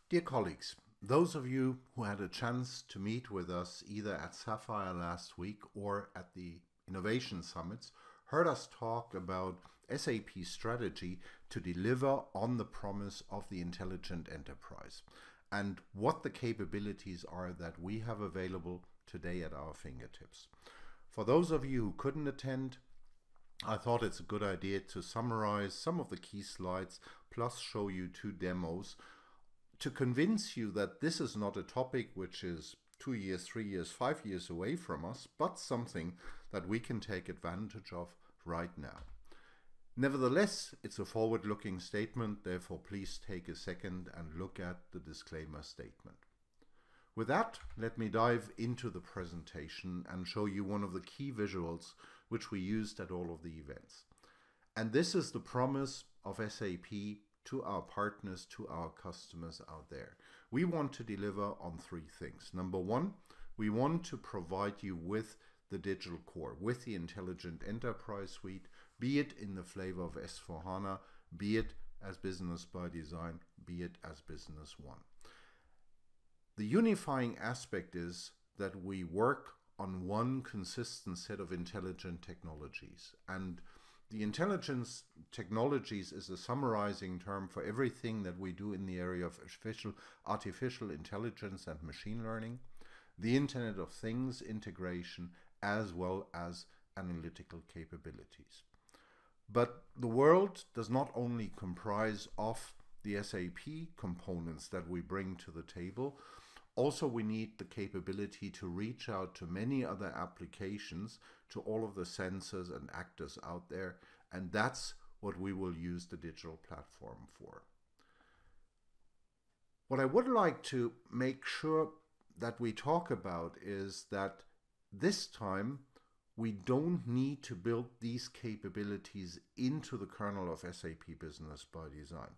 Dear colleagues, those of you who had a chance to meet with us either at Sapphire last week or at the Innovation Summits heard us talk about SAP's strategy to deliver on the promise of the intelligent enterprise and what the capabilities are that we have available today at our fingertips. For those of you who couldn't attend, I thought it's a good idea to summarize some of the key slides plus show you two demos to convince you that this is not a topic which is 2 years, 3 years, 5 years away from us, but something that we can take advantage of right now. Nevertheless, it's a forward-looking statement, therefore please take a second and look at the disclaimer statement. With that, let me dive into the presentation and show you one of the key visuals which we used at all of the events. And this is the promise of SAP to our partners, to our customers out there. We want to deliver on 3 things. Number 1, we want to provide you with the digital core, with the Intelligent Enterprise Suite, be it in the flavor of S/4HANA, be it as Business ByDesign, be it as Business One. The unifying aspect is that we work on one consistent set of intelligent technologies, and the intelligence technologies is a summarizing term for everything that we do in the area of artificial intelligence and machine learning, the Internet of Things integration, as well as analytical capabilities. But the world does not only comprise of the SAP components that we bring to the table. Also, we need the capability to reach out to many other applications, to all of the sensors and actors out there, and that's what we will use the digital platform for. What I would like to make sure that we talk about is that this time we don't need to build these capabilities into the kernel of SAP Business ByDesign,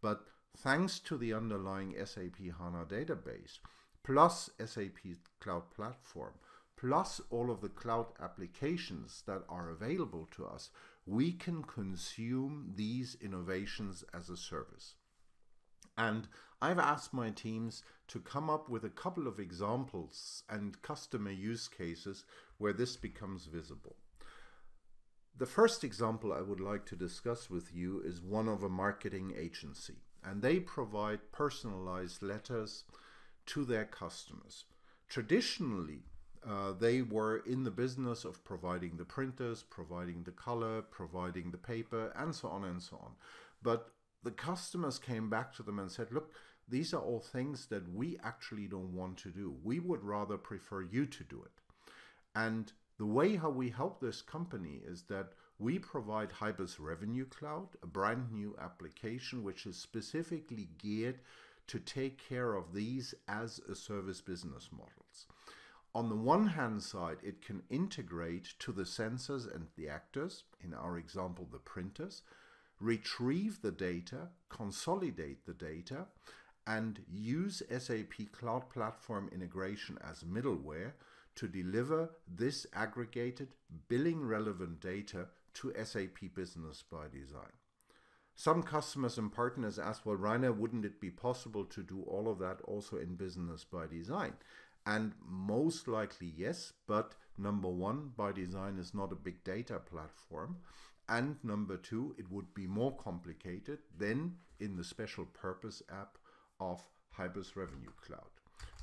but thanks to the underlying SAP HANA database, plus SAP Cloud Platform, plus all of the cloud applications that are available to us, we can consume these innovations as a service. And I've asked my teams to come up with a couple of examples and customer use cases where this becomes visible. The first example I would like to discuss with you is one of a marketing agency, and they provide personalized letters to their customers. Traditionally, they were in the business of providing the printers, providing the color, providing the paper, and so on and so on. But the customers came back to them and said, look, these are all things that we actually don't want to do. We would rather prefer you to do it. And the way how we help this company is that we provide Hybris Revenue Cloud, a brand new application which is specifically geared to take care of these as a service business models. On the one hand side, it can integrate to the sensors and the actors, in our example, the printers, retrieve the data, consolidate the data, and use SAP Cloud Platform integration as middleware to deliver this aggregated billing relevant data to SAP Business ByDesign. Some customers and partners ask, well, Rainer, wouldn't it be possible to do all of that also in Business ByDesign? And most likely yes, but number 1, ByDesign is not a big data platform. And number 2, it would be more complicated than in the special purpose app of Hybris Revenue Cloud.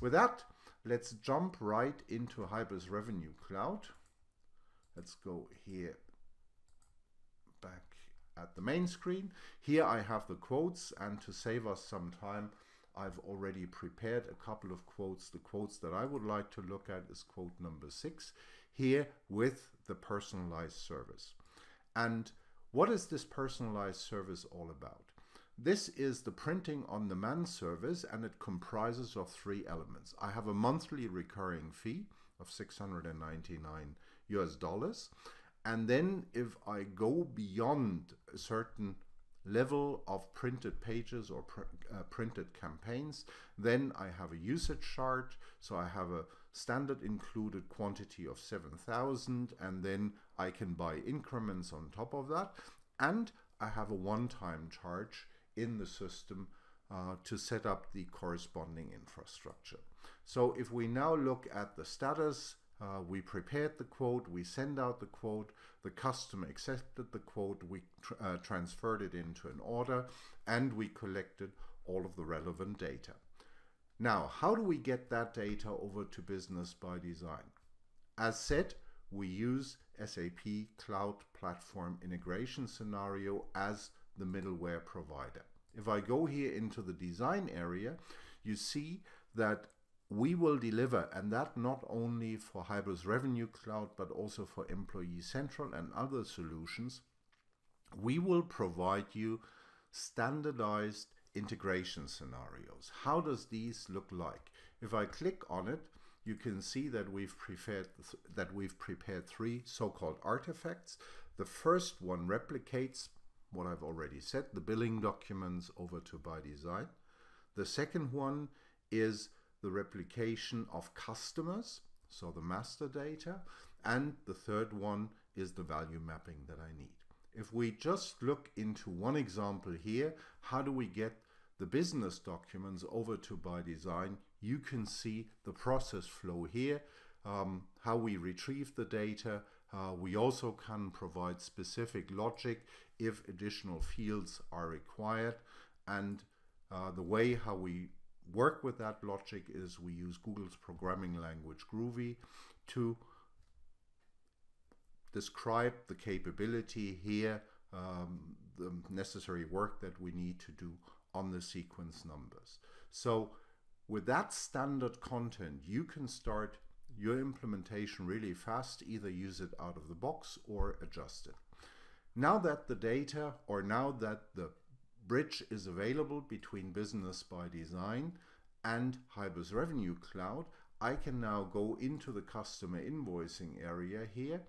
With that, let's jump right into Hybris Revenue Cloud. Let's go here back at the main screen. Here I have the quotes, and to save us some time, I've already prepared a couple of quotes. The quotes that I would like to look at is quote number 6, here with the personalized service. And what is this personalized service all about? This is the printing on demand service, and it comprises of 3 elements. I have a monthly recurring fee of $699. And then if I go beyond a certain level of printed pages or printed campaigns, then I have a usage charge. So I have a standard included quantity of 7,000, and then I can buy increments on top of that. And I have a one-time charge in the system to set up the corresponding infrastructure. So if we now look at the status, we prepared the quote, we send out the quote, the customer accepted the quote, we transferred it into an order, and we collected all of the relevant data. Now, how do we get that data over to Business ByDesign? As said, we use SAP Cloud Platform Integration Scenario as the middleware provider. If I go here into the design area, you see that we will deliver, and that not only for Hybris Revenue Cloud, but also for Employee Central and other solutions, we will provide you standardized integration scenarios. How does these look like? If I click on it, you can see that we've prepared three so-called artifacts. The first one replicates what I've already said, the billing documents over to ByDesign. The second one is the replication of customers, so the master data, and the third one is the value mapping that I need. If we just look into one example here, how do we get the business documents over to ByDesign? You can see the process flow here, how we retrieve the data. We also can provide specific logic if additional fields are required, and the way how we work with that logic is we use Google's programming language Groovy to describe the capability here, the necessary work that we need to do on the sequence numbers. So with that standard content, you can start your implementation really fast, either use it out of the box or adjust it. Now that the data, or now that the bridge is available between Business ByDesign and Hybris Revenue Cloud, I can now go into the customer invoicing area here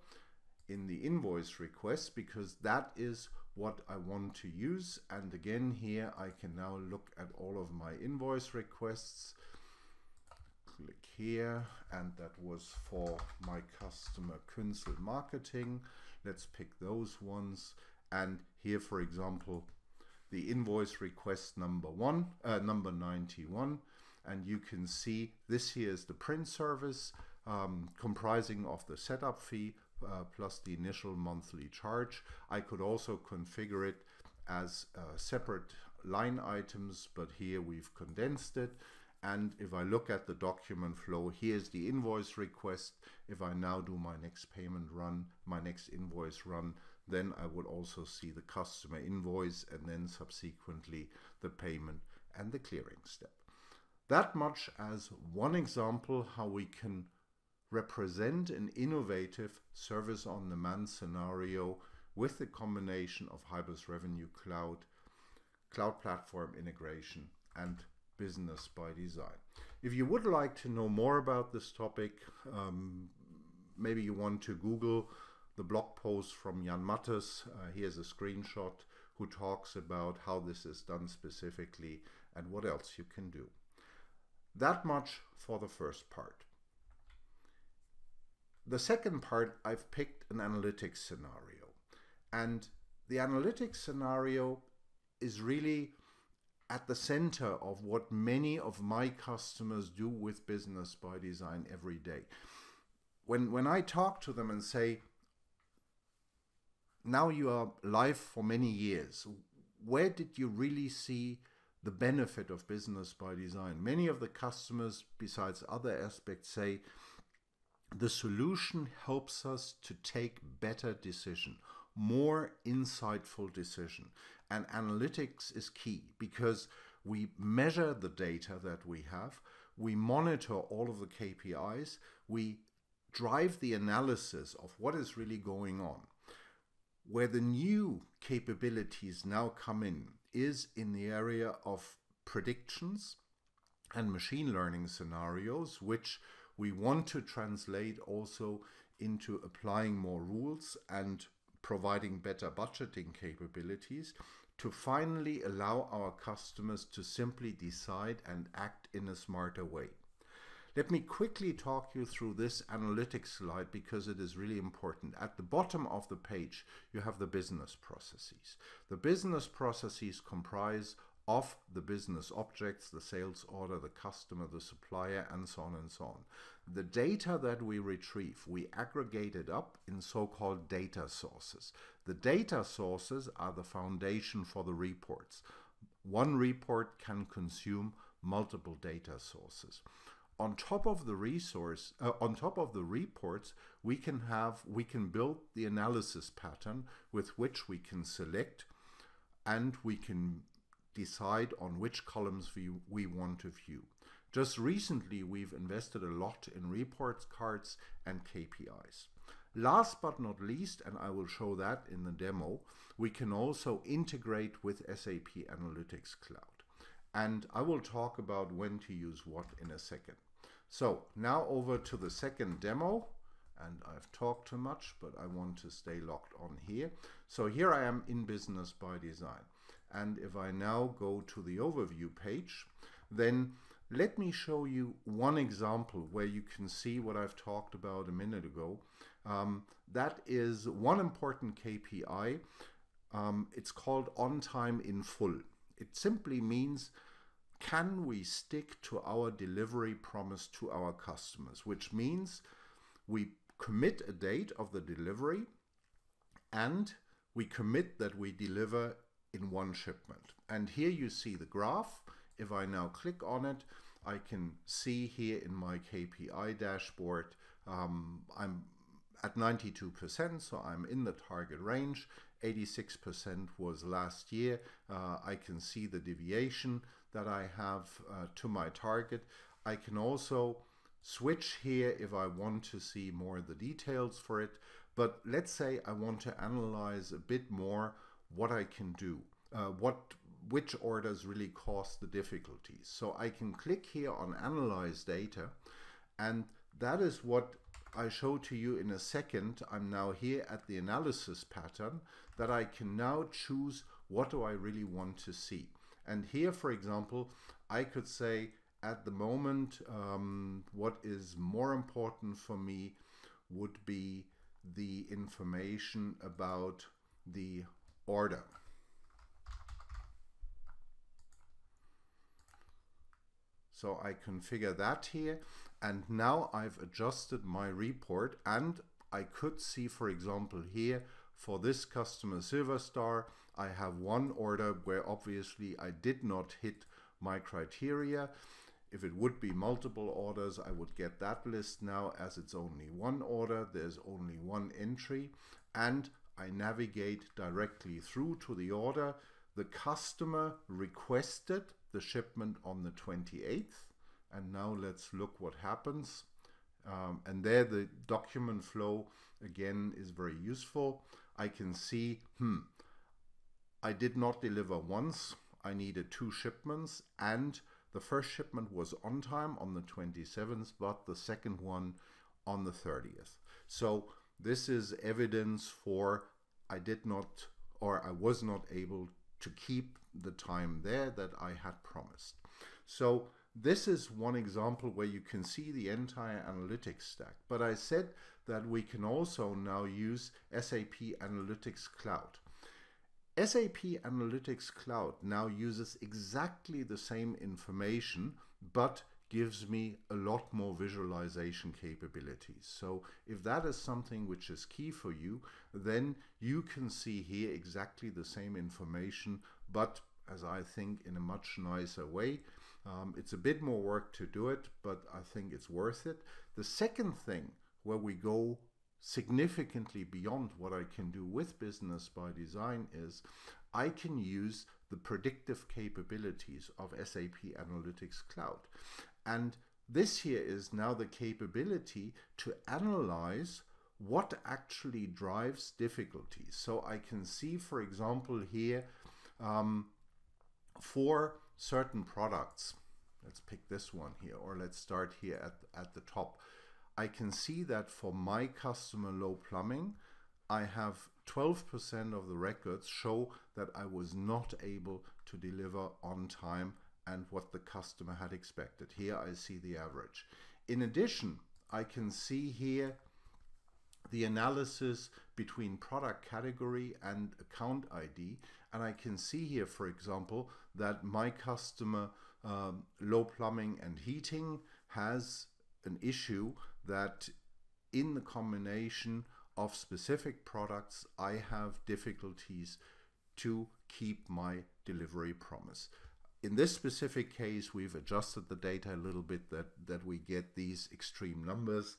in the invoice request, because that is what I want to use. And again, here I can now look at all of my invoice requests. Click here, and that was for my customer Künzel Marketing. Let's pick those ones. And here, for example, the invoice request number 91, and you can see this here is the print service, comprising of the setup fee plus the initial monthly charge. I could also configure it as separate line items, but here we've condensed it. And if I look at the document flow, here's the invoice request. If I now do my next payment run, my next invoice run, then I would also see the customer invoice and then subsequently the payment and the clearing step. That much as one example how we can represent an innovative service on demand scenario with the combination of Hybris Revenue Cloud, Cloud Platform Integration, and Business ByDesign. If you would like to know more about this topic, maybe you want to Google the blog post from Jan Mattes. Here's a screenshot who talks about how this is done specifically and what else you can do. That much for the first part. The second part, I've picked an analytics scenario. And the analytics scenario is really at the center of what many of my customers do with Business ByDesign every day. When I talk to them and say, now you are live for many years, where did you really see the benefit of Business ByDesign? Many of the customers, besides other aspects, say the solution helps us to take better decision, more insightful decision. And analytics is key because we measure the data that we have, we monitor all of the KPIs, we drive the analysis of what is really going on. Where the new capabilities now come in is in the area of predictions and machine learning scenarios, which we want to translate also into applying more rules and providing better budgeting capabilities to finally allow our customers to simply decide and act in a smarter way. Let me quickly talk you through this analytics slide because it is really important. At the bottom of the page, you have the business processes. The business processes comprise of the business objects, the sales order, the customer, the supplier, and so on and so on. The data that we retrieve, we aggregate it up in so-called data sources. The data sources are the foundation for the reports. One report can consume multiple data sources. On top of the reports, we can build the analysis pattern with which we can select, and we can decide on which columns we want to view. Just recently, we've invested a lot in reports cards and KPIs. Last but not least, and I will show that in the demo, we can also integrate with SAP Analytics Cloud. And I will talk about when to use what in a second. So now over to the second demo, and I've talked too much, but I want to stay locked on here. So here I am in Business ByDesign. And if I now go to the overview page, then let me show you one example where you can see what I've talked about a minute ago. That is one important KPI. It's called on time in full. It simply means, can we stick to our delivery promise to our customers, which means we commit a date of the delivery and we commit that we deliver in one shipment. And here you see the graph. If I now click on it, I can see here in my KPI dashboard, I'm at 92%, so I'm in the target range. 86% was last year. I can see the deviation that I have to my target. I can also switch here if I want to see more of the details for it. But let's say I want to analyze a bit more what I can do, which orders really cause the difficulties. So I can click here on Analyze Data, and that is what I show to you in a second. I'm now here at the analysis pattern that I can now choose what do I really want to see. And here, for example, I could say at the moment, what is more important for me would be the information about the order. So I configure that here, and now I've adjusted my report, and I could see, for example, here for this customer Silver Star, I have one order where obviously I did not hit my criteria. If it would be multiple orders, I would get that list now. As it's only one order, there's only one entry, and I navigate directly through to the order. The customer requested the shipment on the 28th, and now let's look what happens. And there the document flow again is very useful. I can see, I did not deliver once, I needed 2 shipments, and the first shipment was on time on the 27th, but the second one on the 30th. So this is evidence for I did not, or I was not able to keep the time there that I had promised. So this is one example where you can see the entire analytics stack. But I said that we can also now use SAP Analytics Cloud. SAP Analytics Cloud now uses exactly the same information, but gives me a lot more visualization capabilities. So if that is something which is key for you, then you can see here exactly the same information, but as I think in a much nicer way. It's a bit more work to do it, but I think it's worth it. The second thing where we go significantly beyond what I can do with Business ByDesign is I can use the predictive capabilities of SAP Analytics Cloud. And this here is now the capability to analyze what actually drives difficulties. So I can see, for example, here for certain products, let's pick this one here, or let's start here at the top. I can see that for my customer Low Plumbing, I have 12% of the records show that I was not able to deliver on time and what the customer had expected. Here I see the average. In addition, I can see here the analysis between product category and account ID, And I can see here, for example, that my customer, Low Plumbing and Heating, has an issue that in the combination of specific products, I have difficulties to keep my delivery promise. In this specific case, we've adjusted the data a little bit that we get these extreme numbers.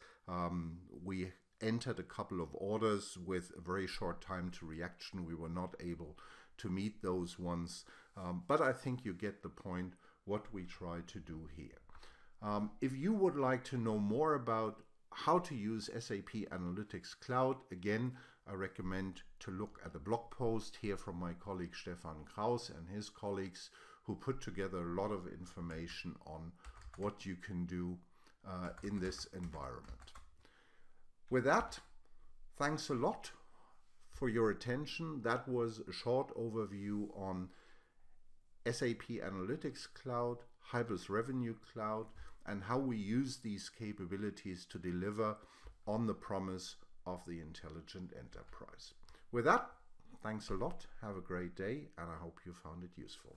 We entered a couple of orders with a very short time to reaction. We were not able to meet those ones, but I think you get the point what we try to do here. If you would like to know more about how to use SAP Analytics Cloud, again, I recommend to look at the blog post here from my colleague Stefan Kraus and his colleagues, who put together a lot of information on what you can do in this environment. With that, thanks a lot for your attention. That was a short overview on SAP Analytics Cloud, Hybris Revenue Cloud, and how we use these capabilities to deliver on the promise of the intelligent enterprise. With that, thanks a lot, have a great day, and I hope you found it useful.